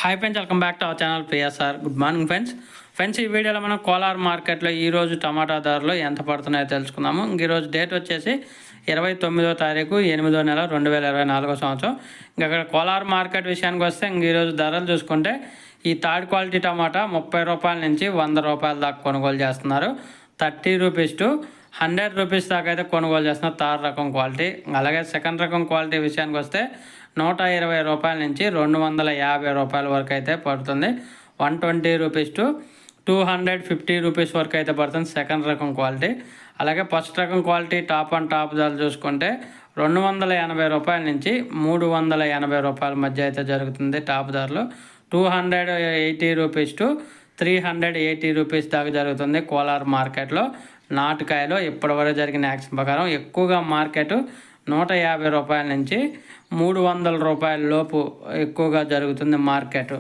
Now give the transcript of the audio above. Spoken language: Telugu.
Hi friends, welcome back to our channel PSR. Good morning friends. ఈ వీడియోలో మనం కోలార్ మార్కెట్లో ఈరోజు టమాటా ధరలు ఎంత పడుతున్నాయో తెలుసుకుందాము. ఈరోజు డేట్ వచ్చేసి 29వ తారీఖు 8వ నెల 2024 సంవత్సరం. అక్కడ కోలార్ మార్కెట్ విషయానికి వస్తే ఈరోజు ధరలు చూసుకుంటే ఈ థర్డ్ క్వాలిటీ టమాటా 30 రూపాయల నుంచి 100 రూపాయల దాకా కొనుగోలు చేస్తున్నారు. 30 రూపీస్ టు 100 రూపీస్ దాకా అయితే కొనుగోలు చేస్తున్నారు థర్డ్ రకం క్వాలిటీ. అలాగే సెకండ్ రకం క్వాలిటీ విషయానికి వస్తే 120 రూపాయల నుంచి 250 రూపాయల వరకు అయితే పడుతుంది. 120 రూపీస్ టు 250 రూపీస్ వరకు అయితే పడుతుంది సెకండ్ రకం క్వాలిటీ. అలాగే ఫస్ట్ రకం క్వాలిటీ టాప్ అండ్ టాప్ ధరలు చూసుకుంటే 280 రూపాయల నుంచి 380 రూపాయల మధ్య అయితే జరుగుతుంది టాప్ ధరలు. 280 రూపీస్ టు 380 రూపీస్ దాకా జరుగుతుంది కోలార్ మార్కెట్లో. నాటుకాయలో ఇప్పటివరకు జరిగిన యాక్షన్ ప్రకారం ఎక్కువగా మార్కెట్ 150 రూపాయల నుంచి 300 రూపాయల లోపు ఎక్కువగా జరుగుతుంది మార్కెట్.